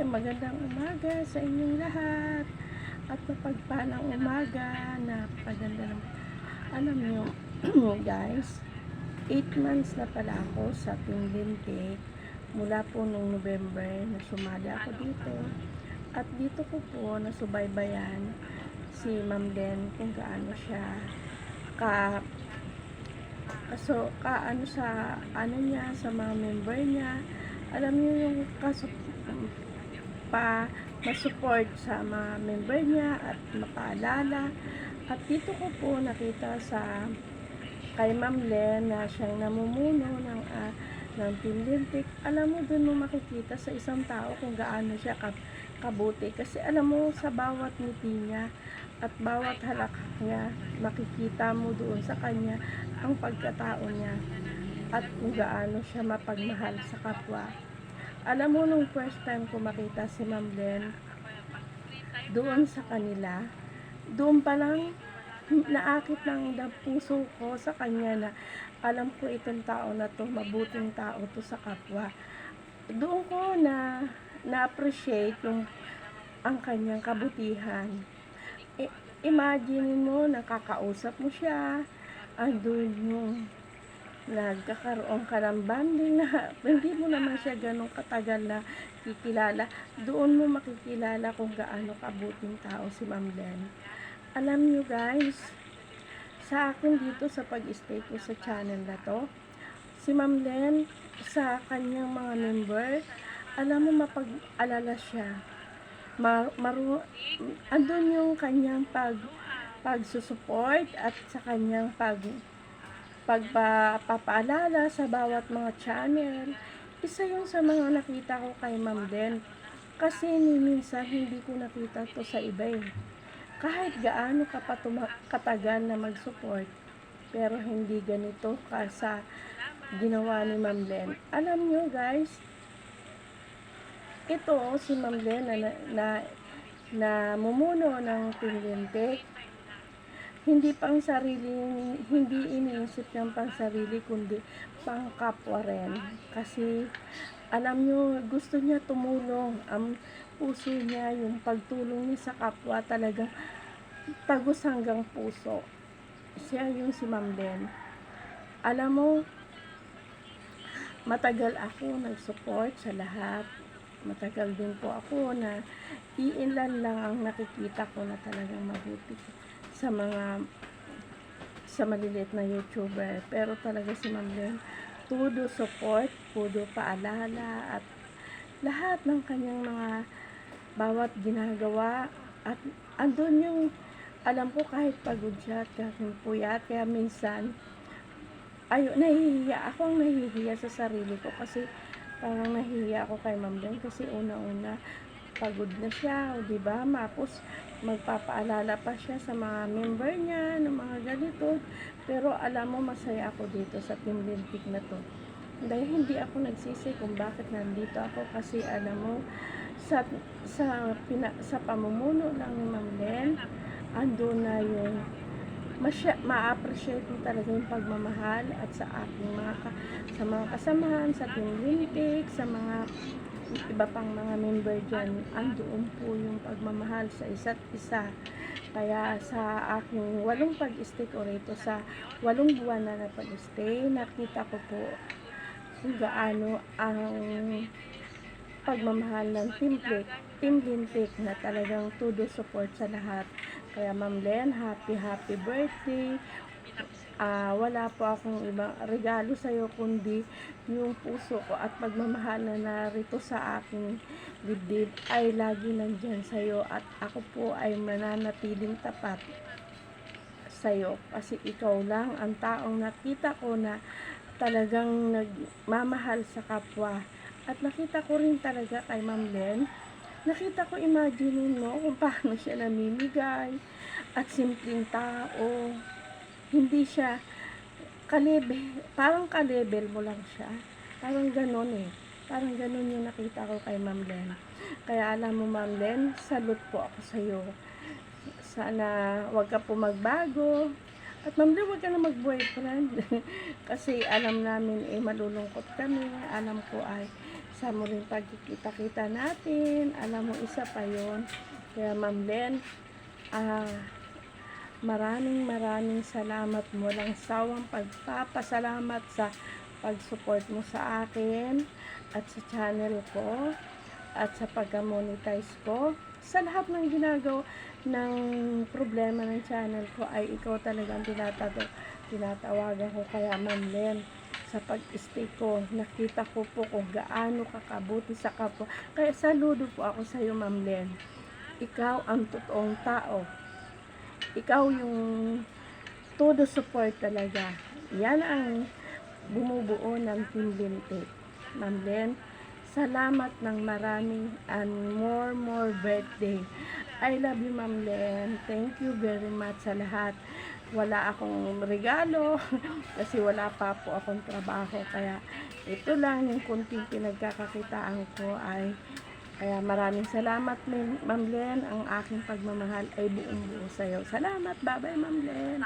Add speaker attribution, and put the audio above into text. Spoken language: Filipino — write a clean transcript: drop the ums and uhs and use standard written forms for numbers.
Speaker 1: magandang umaga sa inyong lahat at mapagpalang umaga. Napaganda ng alam nyo guys, 8 months na pala ako sa Team Lintik mula po nung November na sumali ako dito, at dito ko po nasubaybayan si Ma'am Len kung gaano siya ka ano sa ano niya, sa mga member niya. Alam niyo yung masupport sa mga member niya at mapaalala. At dito ko po nakita sa kay Ma'am Len na siyang namumuno ng Team Lintik. Alam mo, dun mo makikita sa isang tao kung gaano siya kabuti. Kasi alam mo, sa bawat ngiti niya at bawat halakhak niya, makikita mo doon sa kanya ang pagkatao niya at kung gaano siya mapagmahal sa kapwa. Alam mo, nung first time ko makita si Ma'am Len doon sa kanila, doon pa lang naakit ng puso ko sa kanya na alam ko itong tao na to, mabuting tao to sa kapwa. Doon ko na-appreciate ang kanyang kabutihan. Imagine mo, nakakausap mo siya, andun yung nagkakaroon ka ng banding na hindi mo naman siya ganong katagal na kikilala. Doon mo makikilala kung gaano kabuting tao si Ma'am Len. Alam nyo guys, sa akin dito sa pag-stay ko sa channel na to, si Ma'am Len sa kanyang mga member, alam mo, mapag-alala siya. Andun yung kanyang pagsusupport at sa kanyang pagpapaalala sa bawat mga channel. Isa yung sa mga nakita ko kay Ma'am Len, kasi minsan hindi ko nakita to sa iba eh. Kahit gaano ka pa katagal na mag-support, pero hindi ganito ka sa ginawa ni Ma'am Len. Alam nyo guys, ito si Ma'am Len na mumuno ng Team Lintik, hindi iniisip niyang pang sarili, kundi pang kapwa rin. Kasi alam nyo, gusto niya tumulong. Ang puso niya, yung pagtulong niya sa kapwa, talagang tagos hanggang puso. Siya yung si Ma'am Len. Alam mo, matagal ako nag-support sa lahat. Matagal din po ako na iilan lang ang nakikita ko na talagang mabuti sa maliliit na YouTuber. Pero talaga si Ma'am Len, todo support, todo paalala, at lahat ng kanyang mga bawat ginagawa. At andun yung, alam ko, kahit pagod siya at kahit puyat, kaya minsan nahihiya ako, sa sarili ko, kasi parang nahihiya ako kay Ma'am Len kasi una-una pagod na siya, o diba? Tapos magpapaalala pa siya sa mga member niya ng mga ganito. Pero alam mo, masaya ako dito sa Team Lintik na to. Dahil hindi ako nagsisi kung bakit nandito ako, kasi alam mo, sa pamumuno lang ni Ma'am Len, ando na yung ma-appreciate mo talaga yung pagmamahal. At sa aking sa mga kasamahan sa Team Lintik, sa mga iba pang mga member dyan, andoon po yung pagmamahal sa isa't isa. Kaya sa aking 8 pag-stay ko rito, sa 8 buwan na pag-stay, nakita ko po kung gaano ang pagmamahal ng Team Lintik na talagang todo support sa lahat. Kaya Ma'am Len, happy birthday. Wala po akong ibang regalo sa'yo kundi yung puso ko at pagmamahal na narito sa aking dibdib ay lagi nandyan sa'yo, at ako po ay mananatiling tapat sa'yo, kasi ikaw lang ang taong nakita ko na talagang nagmamahal sa kapwa. At nakita ko rin talaga kay Ma'am Len, nakita ko, imagine mo kung paano siya namimigay, at simpleng tao. Hindi siya parang ka-level mo lang siya. Parang ganon eh. Parang ganon yung nakita ko kay Ma'am Len. Kaya alam mo Ma'am Len, salute po ako sa'yo. Sana wag ka po magbago. At Ma'am Len, wag ka na mag-boyfriend. Kasi alam namin malulungkot kami. Alam ko ay sa muling pagkikita-kita natin. Alam mo, isa pa yon. Kaya Ma'am Len, maraming salamat mo lang sawang pagpapasalamat sa pag-support mo sa akin at sa channel ko at sa pag-monetize ko. Sa lahat ng ginagawa ng problema ng channel ko ay ikaw talagang tinatawagan ko. Kaya Ma'am Len, sa pag-stay ko, nakita ko po kung gaano kakabuti sa kapwa. Kaya saludo po ako sa iyo Ma'am Len. Ikaw ang totoong tao. Ikaw yung todo support talaga. Yan ang bumubuo ng Team Lintik. Ma'am Len, salamat ng marami and more birthday. I love you Ma'am Len. Thank you very much sa lahat. Wala akong regalo kasi wala pa po akong trabaho. Kaya ito lang yung kunting pinagkakakitaan ko ay kaya maraming salamat Ma'am Len. Ang aking pagmamahal ay buong buo sa'yo. Salamat. Bye-bye Ma'am Len.